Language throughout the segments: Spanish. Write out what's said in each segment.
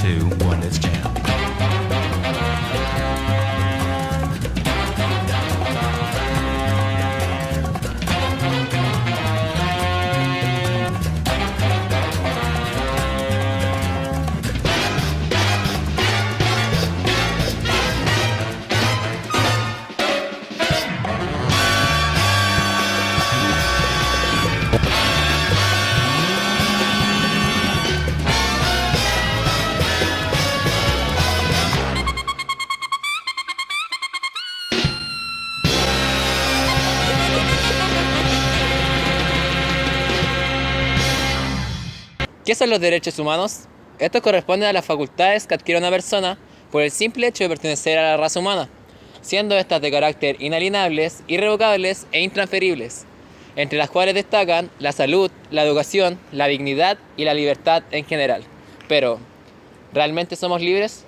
2, 1, let's jam. ¿Qué son los derechos humanos? Estos corresponden a las facultades que adquiere una persona por el simple hecho de pertenecer a la raza humana, siendo estas de carácter inalienables, irrevocables e intransferibles, entre las cuales destacan la salud, la educación, la dignidad y la libertad en general. Pero, ¿realmente somos libres?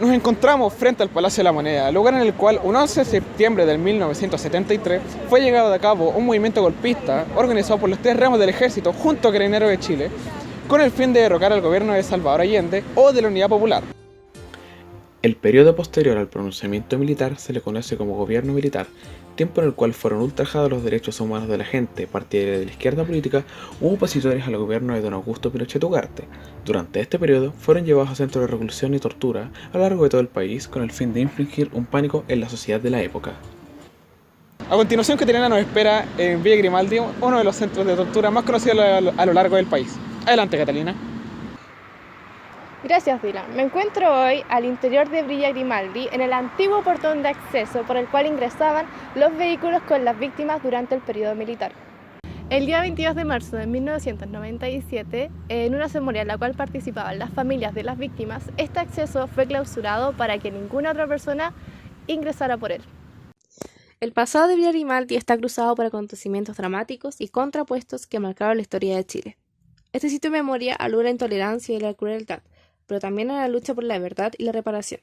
Nos encontramos frente al Palacio de la Moneda, lugar en el cual un 11 de septiembre de 1973 fue llevado a cabo un movimiento golpista organizado por los 3 ramos del ejército junto a Carabineros de Chile, con el fin de derrocar al gobierno de Salvador Allende o de la Unidad Popular. El periodo posterior al pronunciamiento militar se le conoce como gobierno militar, tiempo en el cual fueron ultrajados los derechos humanos de la gente, partidaria de la izquierda política u opositores al gobierno de don Augusto Pinochet Ugarte. Durante este periodo fueron llevados a centros de reclusión y tortura a lo largo de todo el país con el fin de infligir un pánico en la sociedad de la época. A continuación, Catalina nos espera en Villa Grimaldi, uno de los centros de tortura más conocidos a lo largo del país. Adelante, Catalina. Gracias, Dylan. Me encuentro hoy al interior de Villa Grimaldi, en el antiguo portón de acceso por el cual ingresaban los vehículos con las víctimas durante el periodo militar. El día 22 de marzo de 1997, en una ceremonia en la cual participaban las familias de las víctimas, este acceso fue clausurado para que ninguna otra persona ingresara por él. El pasado de Villa Grimaldi está cruzado por acontecimientos dramáticos y contrapuestos que marcaron la historia de Chile. Este sitio de memoria alude a la intolerancia y la crueldad, pero también a la lucha por la verdad y la reparación.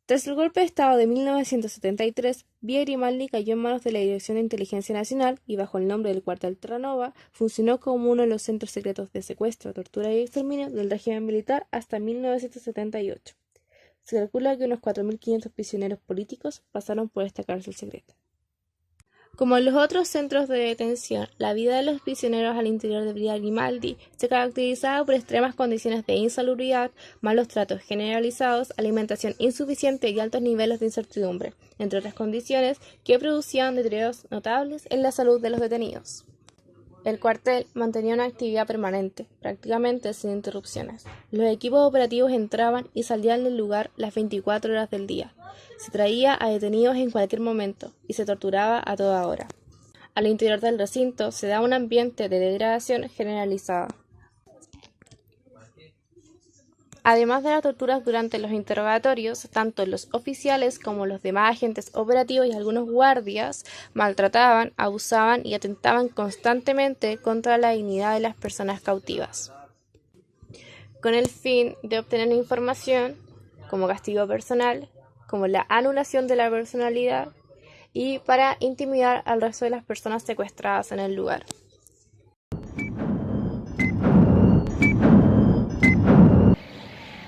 Tras el golpe de Estado de 1973, Villa Grimaldi cayó en manos de la Dirección de Inteligencia Nacional y bajo el nombre del Cuartel Terranova funcionó como uno de los centros secretos de secuestro, tortura y exterminio del régimen militar hasta 1978. Se calcula que unos 4.500 prisioneros políticos pasaron por esta cárcel secreta. Como en los otros centros de detención, la vida de los prisioneros al interior de Villa Grimaldi se caracterizaba por extremas condiciones de insalubridad, malos tratos generalizados, alimentación insuficiente y altos niveles de incertidumbre, entre otras condiciones que producían deterioros notables en la salud de los detenidos. El cuartel mantenía una actividad permanente, prácticamente sin interrupciones. Los equipos operativos entraban y salían del lugar las 24 horas del día. Se traía a detenidos en cualquier momento y se torturaba a toda hora. Al interior del recinto se da un ambiente de degradación generalizada. Además de las torturas durante los interrogatorios, tanto los oficiales como los demás agentes operativos y algunos guardias maltrataban, abusaban y atentaban constantemente contra la dignidad de las personas cautivas, con el fin de obtener información como castigo personal, como la anulación de la personalidad y para intimidar al resto de las personas secuestradas en el lugar.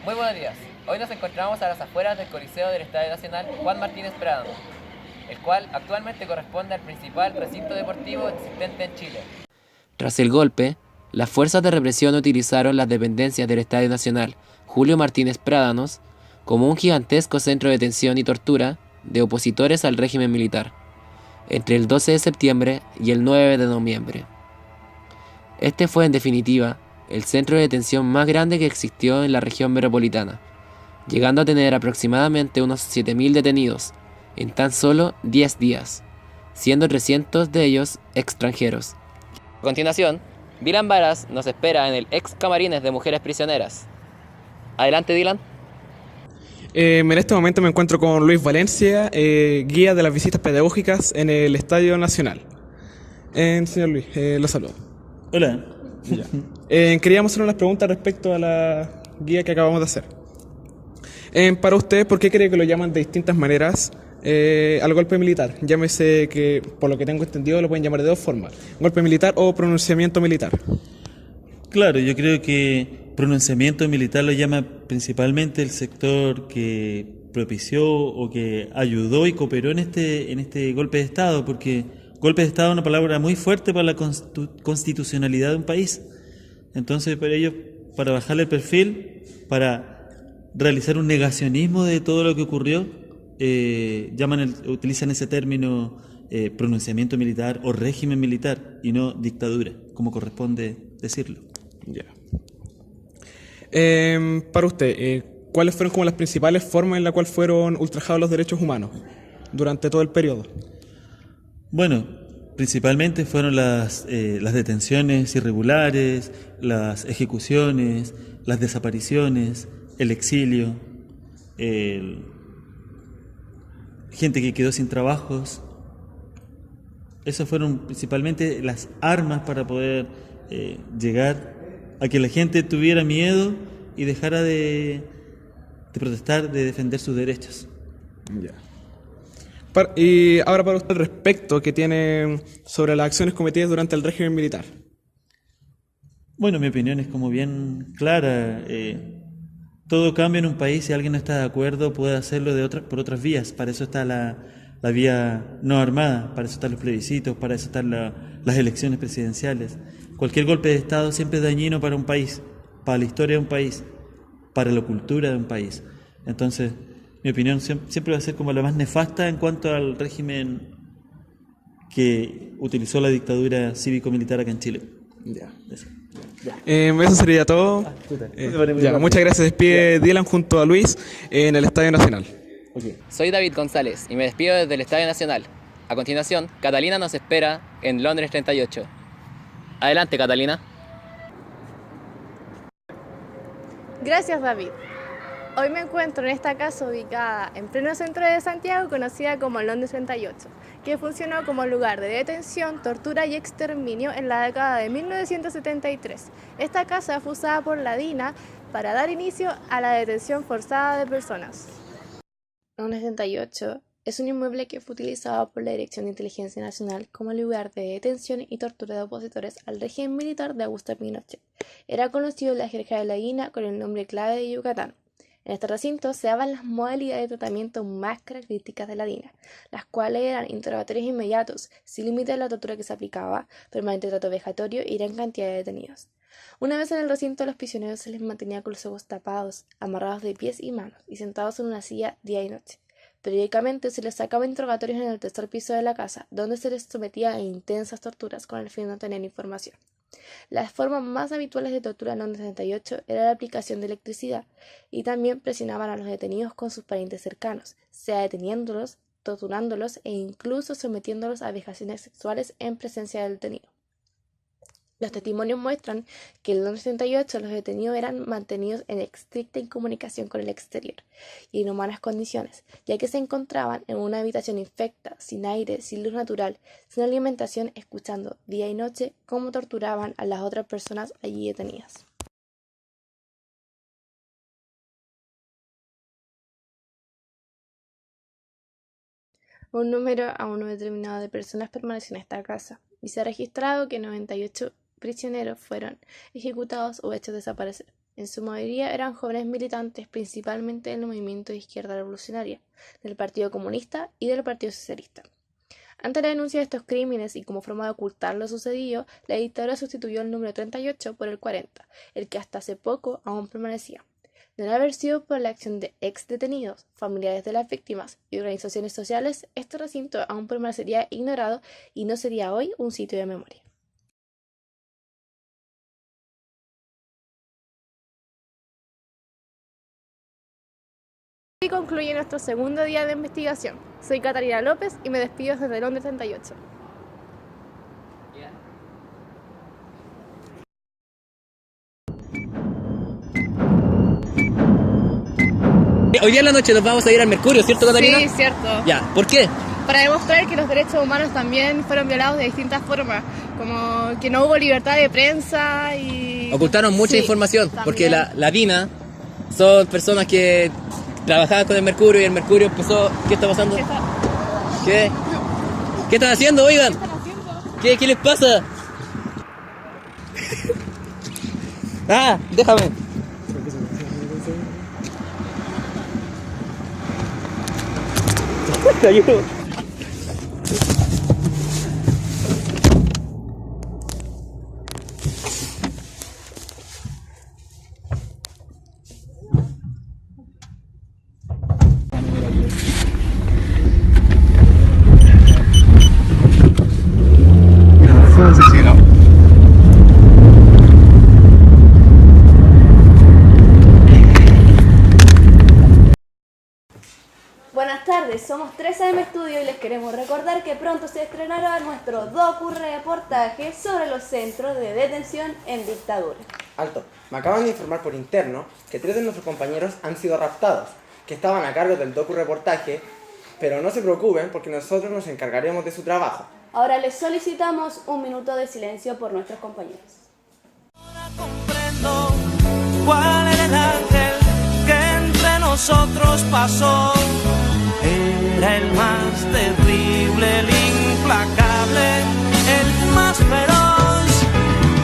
Muy buenos días. Hoy nos encontramos a las afueras del Coliseo del Estadio Nacional Juan Martínez Prado, el cual actualmente corresponde al principal recinto deportivo existente en Chile. Tras el golpe, las fuerzas de represión utilizaron las dependencias del Estadio Nacional Julio Martínez Prádanos como un gigantesco centro de detención y tortura de opositores al régimen militar, entre el 12 de septiembre y el 9 de noviembre. Este fue, en definitiva, el centro de detención más grande que existió en la región metropolitana, llegando a tener aproximadamente unos 7.000 detenidos en tan solo 10 días, siendo 300 de ellos extranjeros. A continuación, Dylan Varas nos espera en el ex camarines de mujeres prisioneras. Adelante, Dylan. En este momento me encuentro con Luis Valencia, guía de las visitas pedagógicas en el Estadio Nacional. Señor Luis, lo saludo. Hola. Ya. Queríamos hacer unas preguntas respecto a la guía que acabamos de hacer. Para usted, ¿por qué cree que lo llaman de distintas maneras al golpe militar? Llámese que, por lo que tengo entendido, lo pueden llamar de dos formas: golpe militar o pronunciamiento militar. Claro, yo creo que pronunciamiento militar lo llama principalmente el sector que propició o que ayudó y cooperó en este golpe de Estado, porque golpe de Estado es una palabra muy fuerte para la constitucionalidad de un país. Entonces, para ellos, para bajarle el perfil, para realizar un negacionismo de todo lo que ocurrió, utilizan ese término pronunciamiento militar o régimen militar y no dictadura, como corresponde decirlo. Ya. Para usted, ¿cuáles fueron como las principales formas en las cuales fueron ultrajados los derechos humanos durante todo el periodo? Bueno, principalmente fueron las detenciones irregulares, las ejecuciones, las desapariciones, el exilio, gente que quedó sin trabajos. Esas fueron principalmente las armas para poder llegar a que la gente tuviera miedo y dejara de protestar, de defender sus derechos. Ya. Y ahora para usted, el respecto que tiene sobre las acciones cometidas durante el régimen militar. Bueno, mi opinión es como bien clara. Todo cambia en un país. Si alguien no está de acuerdo, puede hacerlo por otras vías. Para eso está la vía no armada, para eso están los plebiscitos, para eso están las elecciones presidenciales. Cualquier golpe de Estado siempre es dañino para un país, para la historia de un país, para la cultura de un país. Entonces, mi opinión siempre va a ser como la más nefasta en cuanto al régimen que utilizó la dictadura cívico-militar acá en Chile. Ya. Eso sería todo. Muchas gracias. Despide Dylan junto a Luis en el Estadio Nacional. Soy David González y me despido desde el Estadio Nacional. A continuación, Catalina nos espera en Londres 38. Adelante, Catalina. Gracias, David. Hoy me encuentro en esta casa ubicada en pleno centro de Santiago, conocida como Londres 38, que funcionó como lugar de detención, tortura y exterminio en la década de 1973. Esta casa fue usada por la DINA para dar inicio a la detención forzada de personas. Londres 38 es un inmueble que fue utilizado por la Dirección de Inteligencia Nacional como lugar de detención y tortura de opositores al régimen militar de Augusto Pinochet. Era conocido en la jerga de la DINA con el nombre clave de Yucatán. En este recinto se daban las modalidades de tratamiento más características de la DINA, las cuales eran interrogatorios inmediatos, sin límite a la tortura que se aplicaba, permanente trato vejatorio y gran cantidad de detenidos. Una vez en el recinto, a los prisioneros se les mantenía con los ojos tapados, amarrados de pies y manos y sentados en una silla día y noche. Periódicamente se les sacaba interrogatorios en el tercer piso de la casa, donde se les sometía a intensas torturas con el fin de obtener información. Las formas más habituales de tortura en Londres 68 era la aplicación de electricidad, y también presionaban a los detenidos con sus parientes cercanos, sea deteniéndolos, torturándolos e incluso sometiéndolos a vejaciones sexuales en presencia del detenido. Los testimonios muestran que en Londres 68 los detenidos eran mantenidos en estricta incomunicación con el exterior y en inhumanas condiciones, ya que se encontraban en una habitación infecta, sin aire, sin luz natural, sin alimentación, escuchando día y noche cómo torturaban a las otras personas allí detenidas. Un número aún no determinado de personas permaneció en esta casa y se ha registrado que 98 prisioneros fueron ejecutados o hechos desaparecer. En su mayoría eran jóvenes militantes, principalmente del movimiento de izquierda revolucionaria, del Partido Comunista y del Partido Socialista. Ante la denuncia de estos crímenes y como forma de ocultar lo sucedido, la dictadura sustituyó el número 38 por el 40, el que hasta hace poco aún permanecía. De no haber sido por la acción de ex detenidos, familiares de las víctimas y organizaciones sociales, este recinto aún permanecería ignorado y no sería hoy un sitio de memoria. Y concluye nuestro segundo día de investigación. Soy Catalina López y me despido desde Londres 38. Hoy día en la noche nos vamos a ir al Mercurio, ¿cierto, Catalina? Sí, cierto. Ya, ¿por qué? Para demostrar que los derechos humanos también fueron violados de distintas formas, como que no hubo libertad de prensa y... Ocultaron mucha información, también. porque la DINA son personas que trabajaban con el mercurio y el mercurio empezó... ¿Qué está pasando? ¿Qué? ¿Qué están haciendo, oigan? ¿Qué les pasa? Ah, déjame. Te ayudo. Buenas tardes, somos 3AM Studio y les queremos recordar que pronto se estrenará nuestro docu-reportaje sobre los centros de detención en dictadura. Alto, me acaban de informar por interno que 3 de nuestros compañeros han sido raptados, que estaban a cargo del docu-reportaje, pero no se preocupen porque nosotros nos encargaremos de su trabajo. Ahora les solicitamos un minuto de silencio por nuestros compañeros. Ahora comprendo cuál era el ángel que entre nosotros pasó. Era el más terrible, el implacable, el más feroz.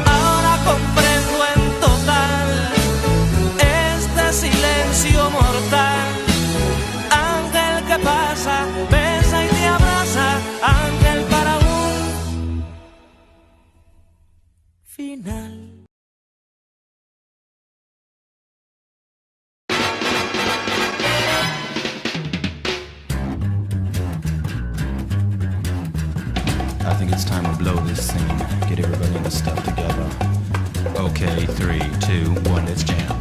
Ahora comprendo en total este silencio mortal. Ángel que pasa, besa y te abraza. Ángel para un final. I think it's time to blow this scene. Get everybody in the stuff together. Okay, 3, 2, 1, let's jam.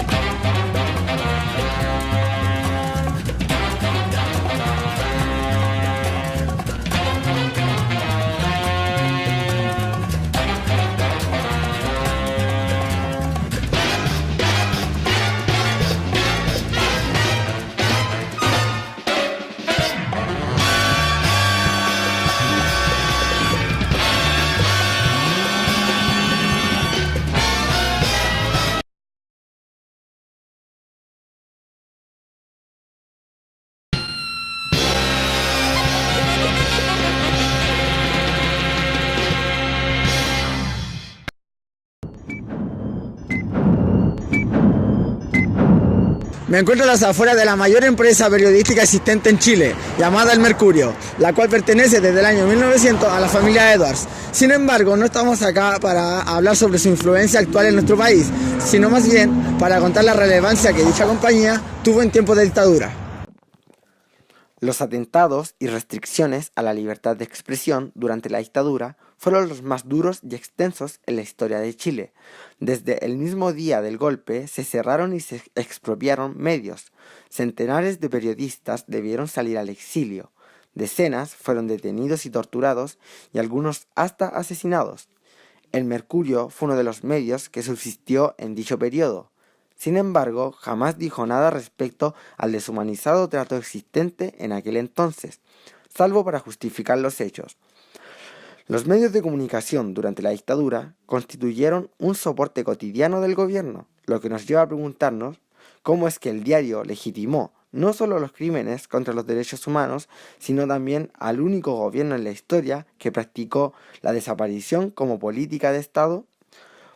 Me encuentro a las afueras de la mayor empresa periodística existente en Chile, llamada El Mercurio, la cual pertenece desde el año 1900 a la familia Edwards. Sin embargo, no estamos acá para hablar sobre su influencia actual en nuestro país, sino más bien para contar la relevancia que dicha compañía tuvo en tiempos de dictadura. Los atentados y restricciones a la libertad de expresión durante la dictadura fueron los más duros y extensos en la historia de Chile. Desde el mismo día del golpe se cerraron y se expropiaron medios. Centenares de periodistas debieron salir al exilio. Decenas fueron detenidos y torturados y algunos hasta asesinados. El Mercurio fue uno de los medios que subsistió en dicho periodo. Sin embargo, jamás dijo nada respecto al deshumanizado trato existente en aquel entonces, salvo para justificar los hechos. Los medios de comunicación durante la dictadura constituyeron un soporte cotidiano del gobierno, lo que nos lleva a preguntarnos cómo es que el diario legitimó no solo los crímenes contra los derechos humanos, sino también al único gobierno en la historia que practicó la desaparición como política de Estado.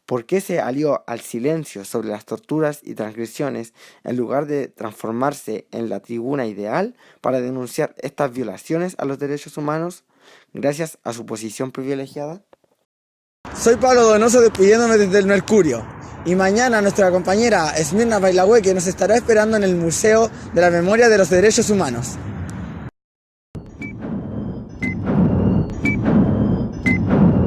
¿Por qué se alió al silencio sobre las torturas y transgresiones en lugar de transformarse en la tribuna ideal para denunciar estas violaciones a los derechos humanos gracias a su posición privilegiada? Soy Pablo Donoso despidiéndome desde El Mercurio. Y mañana nuestra compañera Esmirna Bailahueque nos estará esperando en el Museo de la Memoria de los Derechos Humanos.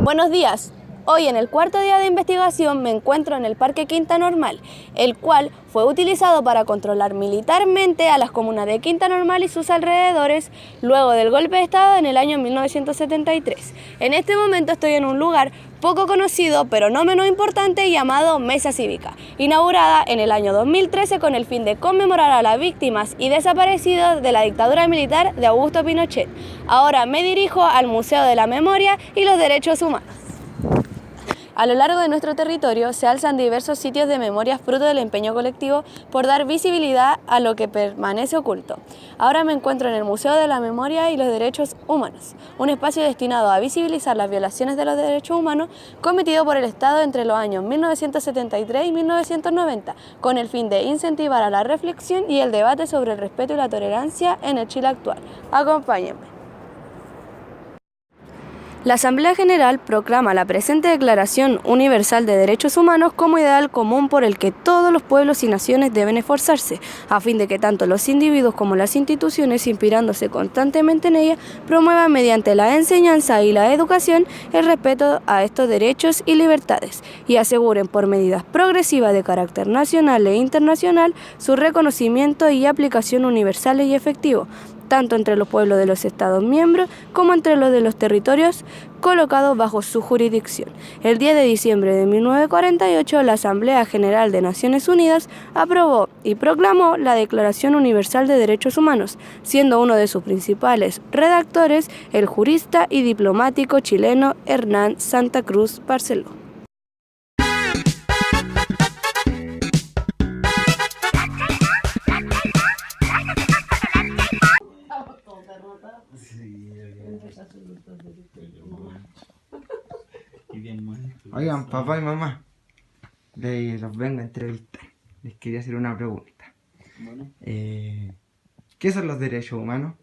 Buenos días. Hoy en el cuarto día de investigación me encuentro en el Parque Quinta Normal, el cual fue utilizado para controlar militarmente a las comunas de Quinta Normal y sus alrededores luego del golpe de Estado en el año 1973. En este momento estoy en un lugar poco conocido pero no menos importante llamado Mesa Cívica, inaugurada en el año 2013 con el fin de conmemorar a las víctimas y desaparecidos de la dictadura militar de Augusto Pinochet. Ahora me dirijo al Museo de la Memoria y los Derechos Humanos. A lo largo de nuestro territorio se alzan diversos sitios de memoria fruto del empeño colectivo por dar visibilidad a lo que permanece oculto. Ahora me encuentro en el Museo de la Memoria y los Derechos Humanos, un espacio destinado a visibilizar las violaciones de los derechos humanos cometido por el Estado entre los años 1973 y 1990, con el fin de incentivar a la reflexión y el debate sobre el respeto y la tolerancia en el Chile actual. Acompáñenme. La Asamblea General proclama la presente Declaración Universal de Derechos Humanos como ideal común por el que todos los pueblos y naciones deben esforzarse, a fin de que tanto los individuos como las instituciones, inspirándose constantemente en ella, promuevan mediante la enseñanza y la educación el respeto a estos derechos y libertades, y aseguren por medidas progresivas de carácter nacional e internacional su reconocimiento y aplicación universales y efectivo, tanto entre los pueblos de los Estados miembros como entre los de los territorios colocados bajo su jurisdicción. El 10 de diciembre de 1948, la Asamblea General de Naciones Unidas aprobó y proclamó la Declaración Universal de Derechos Humanos, siendo uno de sus principales redactores el jurista y diplomático chileno Hernán Santa Cruz Barceló. Oigan, papá y mamá, los vengo a entrevistar. Les quería hacer una pregunta. Bueno. ¿Qué son los derechos humanos?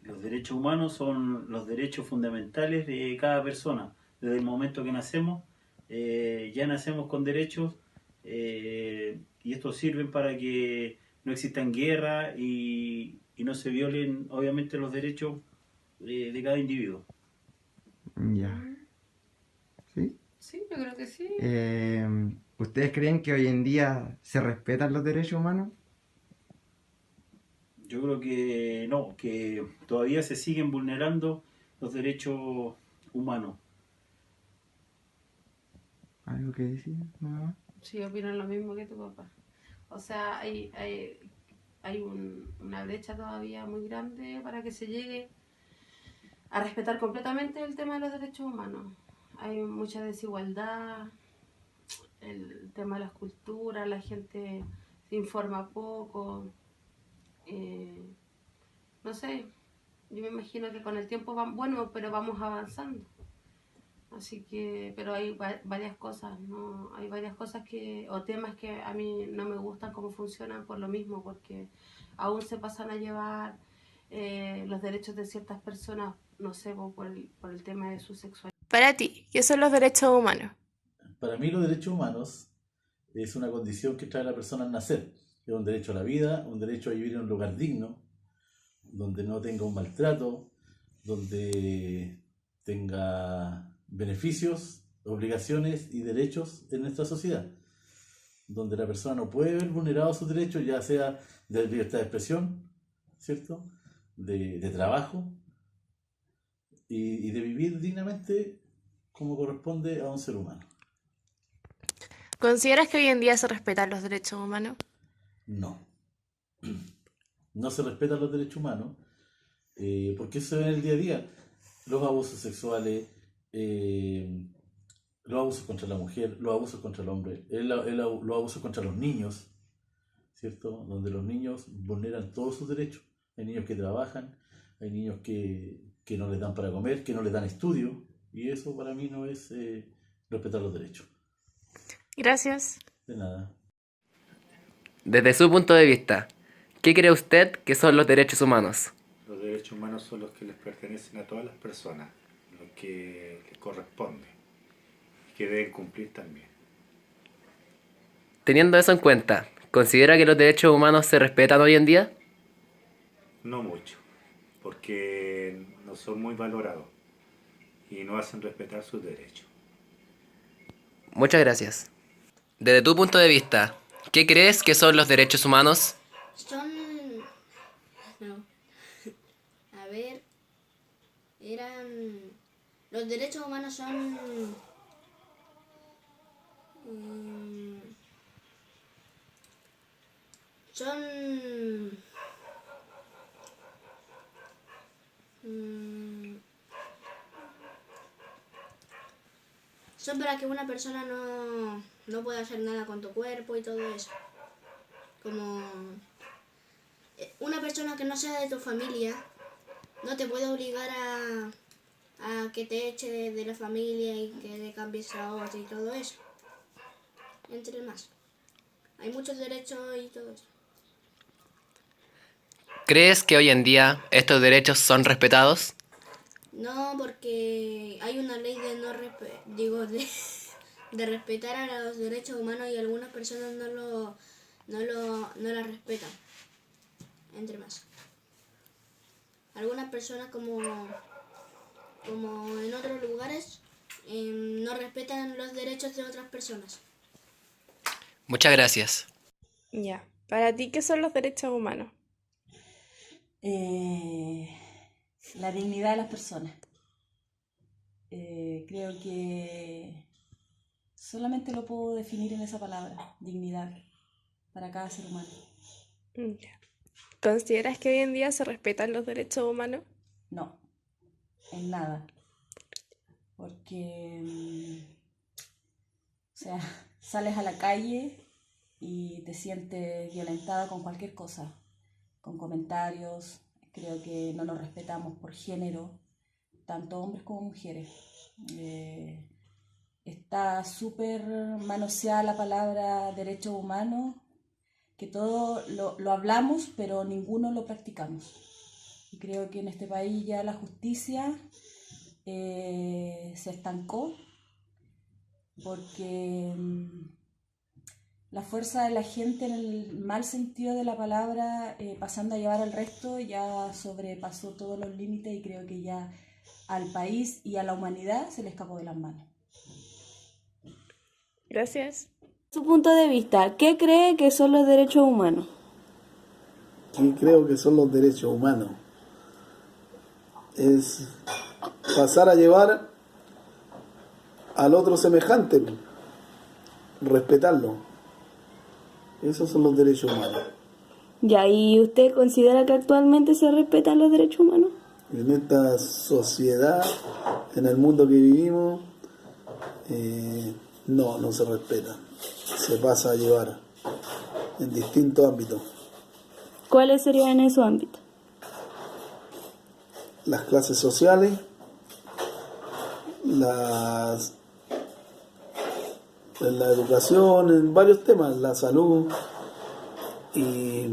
Los derechos humanos son los derechos fundamentales de cada persona. Desde el momento que nacemos, ya nacemos con derechos y estos sirven para que no existan guerras y no se violen, obviamente, los derechos de cada individuo. Ya. ¿Sí? Sí, yo creo que sí. ¿Ustedes creen que hoy en día se respetan los derechos humanos? Yo creo que no, que todavía se siguen vulnerando los derechos humanos. ¿Algo que decir, mamá? Sí, opino lo mismo que tu papá. O sea, hay una brecha todavía muy grande para que se llegue a respetar completamente el tema de los derechos humanos. Hay mucha desigualdad, el tema de las culturas, la gente se informa poco. No sé, yo me imagino que con el tiempo pero vamos avanzando. Así que, pero hay varias cosas, ¿no? Hay varias cosas o temas que a mí no me gustan cómo funcionan por lo mismo, porque aún se pasan a llevar los derechos de ciertas personas, no sé, por el tema de su sexualidad. Para ti, ¿qué son los derechos humanos? Para mí los derechos humanos es una condición que trae la persona al nacer. Es un derecho a la vida, un derecho a vivir en un lugar digno, donde no tenga un maltrato, donde tenga beneficios, obligaciones y derechos en nuestra sociedad, donde la persona no puede ver vulnerados sus derechos, ya sea de libertad de expresión, ¿cierto?, de trabajo y de vivir dignamente como corresponde a un ser humano. ¿Consideras que hoy en día se respetan los derechos humanos? No. No se respetan los derechos humanos porque eso se ve en el día a día. Los abusos sexuales, los abusos contra la mujer, los abusos contra el hombre, los abusos contra los niños, ¿cierto? Donde los niños vulneran todos sus derechos. Hay niños que trabajan, hay niños que no les dan para comer, que no les dan estudio, y eso para mí no es respetar los derechos. Gracias. De nada. Desde su punto de vista, ¿qué cree usted que son los derechos humanos? Los derechos humanos son los que les pertenecen a todas las personas, los que les corresponden y que deben cumplir también. Teniendo eso en cuenta, ¿considera que los derechos humanos se respetan hoy en día? No mucho, porque no son muy valorados y no hacen respetar sus derechos. Muchas gracias. Desde tu punto de vista, ¿qué crees que son los derechos humanos? Los derechos humanos son... son para que una persona no pueda hacer nada con tu cuerpo y todo eso. Como una persona que no sea de tu familia no te puede obligar a que te eche de la familia y que le cambies a otra y todo eso. Entre más. Hay muchos derechos y todo eso. ¿Crees que hoy en día estos derechos son respetados? No, porque hay una ley de de respetar a los derechos humanos y algunas personas no la respetan. Entre más. Algunas personas como en otros lugares no respetan los derechos de otras personas. Muchas gracias. Ya. Para ti, ¿qué son los derechos humanos? La dignidad de las personas. Creo que solamente lo puedo definir en esa palabra, dignidad, para cada ser humano. Ya. ¿Consideras que hoy en día se respetan los derechos humanos? No, en nada. Porque, o sea, sales a la calle y te sientes violentada con cualquier cosa, con comentarios. Creo que no nos respetamos por género, tanto hombres como mujeres. Está súper manoseada la palabra derechos humanos, que todo lo hablamos, pero ninguno lo practicamos. Y creo que en este país ya la justicia se estancó, porque la fuerza de la gente, en el mal sentido de la palabra, pasando a llevar al resto, ya sobrepasó todos los límites y creo que ya al país y a la humanidad se le escapó de las manos. Gracias. Su punto de vista, ¿qué cree que son los derechos humanos? ¿Qué creo que son los derechos humanos? Es pasar a llevar al otro semejante, respetarlo. Esos son los derechos humanos. Ya, ¿y usted considera que actualmente se respetan los derechos humanos? En esta sociedad, en el mundo que vivimos, no se respeta. Se pasa a llevar en distintos ámbitos. ¿Cuáles serían esos ámbitos? Las clases sociales, en la educación, en varios temas, la salud y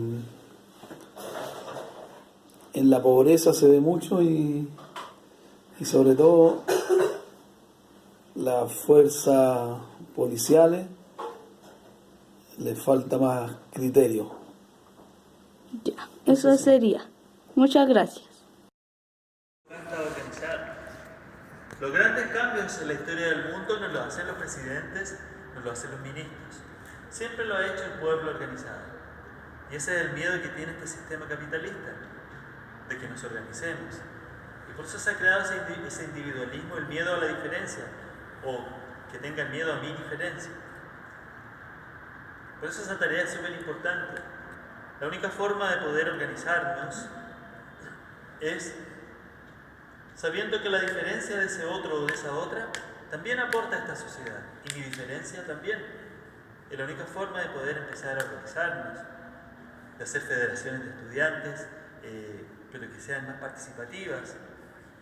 en la pobreza se ve mucho y sobre todo las fuerzas policiales les falta más criterio. Ya, eso sería. Muchas gracias. Los grandes cambios en la historia del mundo no los hacen los presidentes, no los hacen los ministros. Siempre lo ha hecho el pueblo organizado. Y ese es el miedo que tiene este sistema capitalista, de que nos organicemos. Y por eso se ha creado ese individualismo, el miedo a la diferencia, o que tengan miedo a mi diferencia. Por eso esa tarea es súper importante. La única forma de poder organizarnos es sabiendo que la diferencia de ese otro o de esa otra también aporta a esta sociedad, y mi diferencia también. Es la única forma de poder empezar a organizarnos, de hacer federaciones de estudiantes, pero que sean más participativas,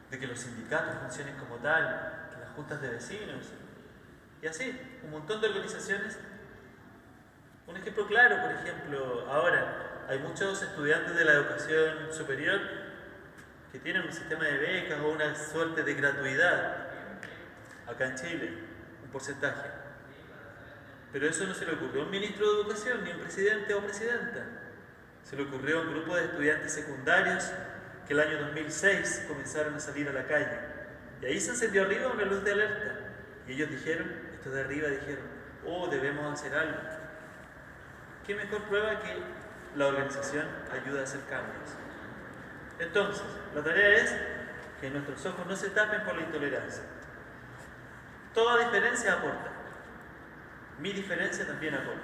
de que los sindicatos funcionen como tal, que las juntas de vecinos, y así, un montón de organizaciones. Un ejemplo claro, por ejemplo, ahora hay muchos estudiantes de la educación superior que tienen un sistema de becas o una suerte de gratuidad acá en Chile, un porcentaje. Pero eso no se le ocurrió a un ministro de educación, ni a un presidente o presidenta. Se le ocurrió a un grupo de estudiantes secundarios que el año 2006 comenzaron a salir a la calle. Y ahí se encendió arriba una luz de alerta. Y ellos dijeron, estos de arriba dijeron, oh, debemos hacer algo. ¿Qué mejor prueba que la organización ayuda a hacer cambios? Entonces, la tarea es que nuestros ojos no se tapen por la intolerancia. Toda diferencia aporta. Mi diferencia también aporta.